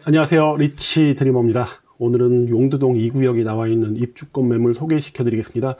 안녕하세요, 리치 드리머입니다. 오늘은 용두동 2구역에 나와 있는 입주권 매물 소개시켜 드리겠습니다.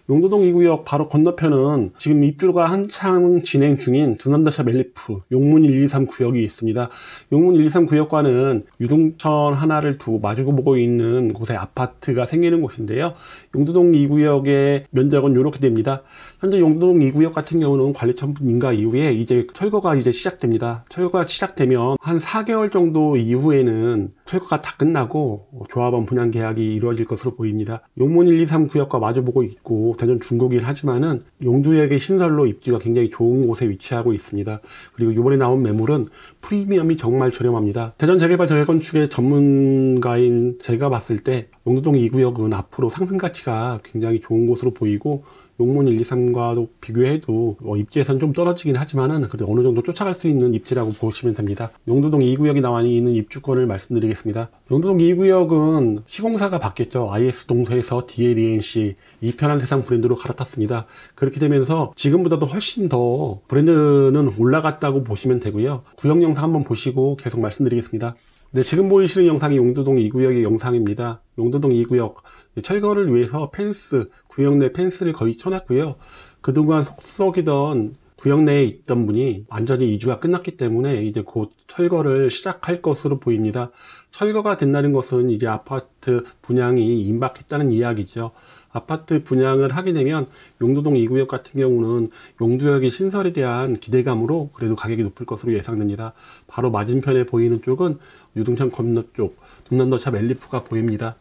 용두동 2구역 바로 건너편은 지금 입주가 한창 진행 중인 두남다샵 엘리프 용문 123 구역이 있습니다. 용문 123 구역과는 유동천 하나를 두고 마주보고 있는 곳에 아파트가 생기는 곳인데요. 용두동 2구역의 면적은 이렇게 됩니다. 현재 용두동 2구역 같은 경우는 관리처분 인가 이후에 이제 철거가 시작됩니다. 철거가 시작되면 한 4개월 정도 이후에는 철거가 다 끝나고 조합원 분양 계약이 이루어질 것으로 보입니다. 용문 123 구역과 마주보고 있고 대전 중구긴 하지만은 용두역의 신설로 입지가 굉장히 좋은 곳에 위치하고 있습니다. 그리고 이번에 나온 매물은 프리미엄이 정말 저렴합니다. 대전 재개발 재건축의 전문가인 제가 봤을 때 용두동 2구역은 앞으로 상승 가치가 굉장히 좋은 곳으로 보이고 용문 123과도 비교해도 입지에서는 좀 떨어지긴 하지만은 그래도 어느 정도 쫓아갈 수 있는 입지라고 보시면 됩니다. 용두동 2구역이 나와 있는 입주권을 말씀드리겠습니다. 용두동 2구역은 시공사가 바뀌었죠. IS 동서에서 DLENC 이편한 세상 브랜드로 갈아탔습니다. 그렇게 되면서 지금보다도 훨씬 더 브랜드는 올라갔다고 보시면 되고요. 구역 영상 한번 보시고 계속 말씀드리겠습니다. 네, 지금 보이시는 영상이 용두동 2구역의 영상입니다. 용두동 2구역 철거를 위해서 펜스, 구역 내 펜스를 거의 쳐놨고요. 그동안 속썩이던 구역 내에 있던 분이 완전히 이주가 끝났기 때문에 이제 곧 철거를 시작할 것으로 보입니다. 철거가 된다는 것은 이제 아파트 분양이 임박했다는 이야기죠. 아파트 분양을 하게 되면 용두동 2구역 같은 경우는 용두역의 신설에 대한 기대감으로 그래도 가격이 높을 것으로 예상됩니다. 바로 맞은편에 보이는 쪽은 유동천 건너쪽 두남다샵 엘리프가 보입니다.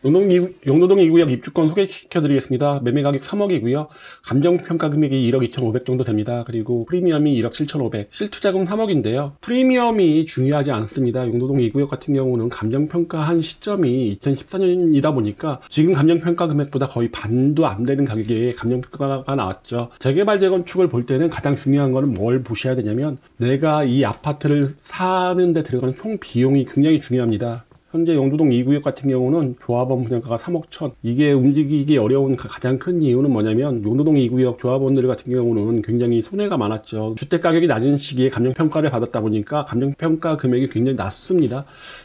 용두동 2구역 입주권 소개시켜 드리겠습니다. 매매 가격 3억이고요. 감정평가 금액이 1억 2,500 정도 됩니다. 그리고 프리미엄이 1억 7,500, 실투자금 3억인데요. 프리미엄이 중요하지 않습니다. 용두동 2구역 같은 경우는 감정평가한 시점이 2014년이다 보니까 지금 감정평가 금액보다 거의 반도 안 되는 가격에 감정평가가 나왔죠. 재개발 재건축을 볼 때는 가장 중요한 거는 뭘 보셔야 되냐면 내가 이 아파트를 사는 데 들어가는 총 비용이 굉장히 중요합니다. 현재 용두동 2구역 같은 경우는 조합원 분양가가 3억 1천. 이게 움직이기 어려운 가장 큰 이유는 뭐냐면 용두동 2구역 조합원들 같은 경우는 굉장히 손해가 많았죠. 주택 가격이 낮은 시기에 감정평가를 받았다 보니까 감정평가 금액이 굉장히 낮습니다.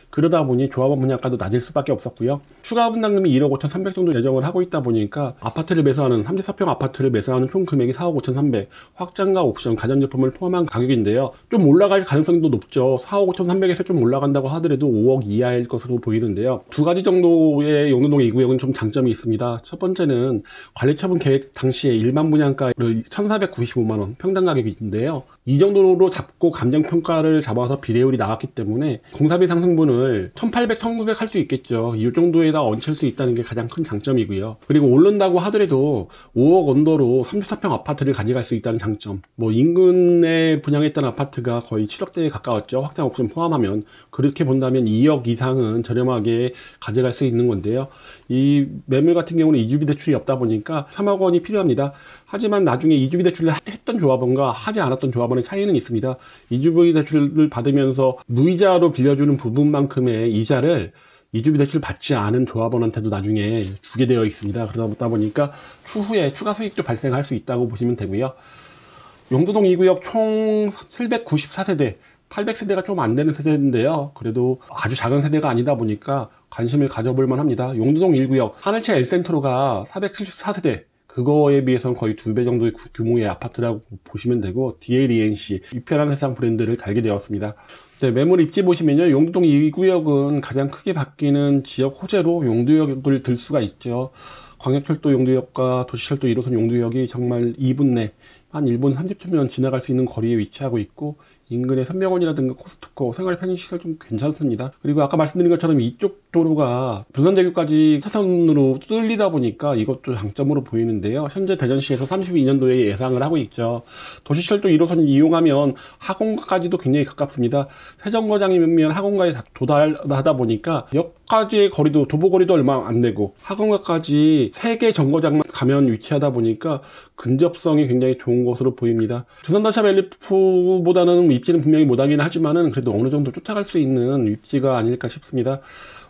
그러다 보니 조합원 분양가도 낮을 수밖에 없었고요. 추가 분담금이 1억 5,300 정도 예정을 하고 있다 보니까 아파트를 매수하는 34평 아파트를 매수하는 총 금액이 4억 5,300, 확장과 옵션, 가전제품을 포함한 가격인데요. 좀 올라갈 가능성도 높죠. 4억 5,300에서 좀 올라간다고 하더라도 5억 이하일 것으로 보이는데요. 두 가지 정도의 용두동 2구역은 좀 장점이 있습니다. 첫 번째는 관리처분 계획 당시에 일반 분양가를 1,495만원 평당 가격인데요. 이 정도로 잡고 감정평가를 잡아서 비례율이 나왔기 때문에 공사비 상승분을 1,800, 1,900 할 수 있겠죠. 이 정도에다 얹힐 수 있다는 게 가장 큰 장점이고요. 그리고 오른다고 하더라도 5억 언더로 34평 아파트를 가져갈 수 있다는 장점. 인근에 분양했던 아파트가 거의 7억대에 가까웠죠. 확장 옵션 포함하면. 그렇게 본다면 2억 이상은 저렴하게 가져갈 수 있는 건데요. 이 매물 같은 경우는 이주비 대출이 없다 보니까 3억 원이 필요합니다. 하지만 나중에 이주비 대출을 했던 조합원과 하지 않았던 조합원의 차이는 있습니다. 이주비 대출을 받으면서 무이자로 빌려주는 부분만큼의 이자를 이주비 대출 받지 않은 조합원한테도 나중에 주게 되어 있습니다. 그러다 보니까 추후에 추가 수익도 발생할 수 있다고 보시면 되고요. 용두동 2구역 총 794세대, 800세대가 좀 안 되는 세대인데요. 그래도 아주 작은 세대가 아니다 보니까 관심을 가져볼만 합니다. 용두동 1구역 하늘채 엘센트로가 474세대, 그거에 비해서는 거의 2배 정도의 규모의 아파트라고 보시면 되고 DLENC 이편한 세상 브랜드를 달게 되었습니다. 네, 매물 입지 보시면요. 용두동 2구역은 가장 크게 바뀌는 지역 호재로 용두역을 들 수가 있죠. 광역철도 용두역과 도시철도 1호선 용두역이 정말 2분 내 한 1분 30초면 지나갈 수 있는 거리에 위치하고 있고 인근의 선명원이라든가 코스트코 생활 편의시설 좀 괜찮습니다. 그리고 아까 말씀드린 것처럼 이쪽 도로가 부산대교까지 차선으로 뚫리다 보니까 이것도 장점으로 보이는데요. 현재 대전시에서 32년도에 예상을 하고 있죠. 도시철도 1호선 이용하면 학원가까지도 굉장히 가깝습니다. 세정거장이면 학원가에 도달하다 보니까 역까지의 거리도 도보거리도 얼마 안 되고 학원가까지 3개 정거장만 가면 위치하다 보니까 근접성이 굉장히 좋은 것으로 보입니다. 두남다샵 엘리프보다는 입지는 분명히 못하긴 하지만은 그래도 어느 정도 쫓아갈 수 있는 입지가 아닐까 싶습니다.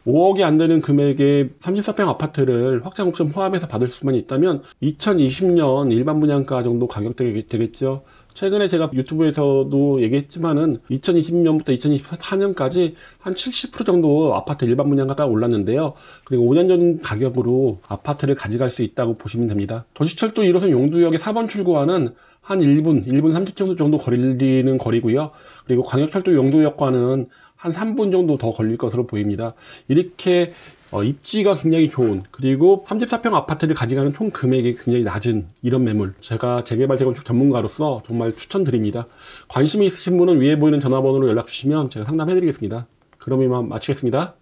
5억이 안 되는 금액의 34평 아파트를 확장 옵션 포함해서 받을 수만 있다면 2020년 일반 분양가 정도 가격대가 되겠죠. 최근에 제가 유튜브에서도 얘기했지만은 2020년부터 2024년까지 한 70% 정도 아파트 일반 분양가가 올랐는데요. 그리고 5년 전 가격으로 아파트를 가져갈 수 있다고 보시면 됩니다. 도시철도 1호선 용두역의 4번 출구와는 한 1분 30초 정도 거리는 거리고요. 그리고 광역철도 용두역과는 한 3분 정도 더 걸릴 것으로 보입니다. 이렇게 입지가 굉장히 좋은, 그리고 34평 아파트를 가져가는 총 금액이 굉장히 낮은 이런 매물, 제가 재개발 재건축 전문가로서 정말 추천드립니다. 관심이 있으신 분은 위에 보이는 전화번호로 연락 주시면 제가 상담해 드리겠습니다. 그럼 이만 마치겠습니다.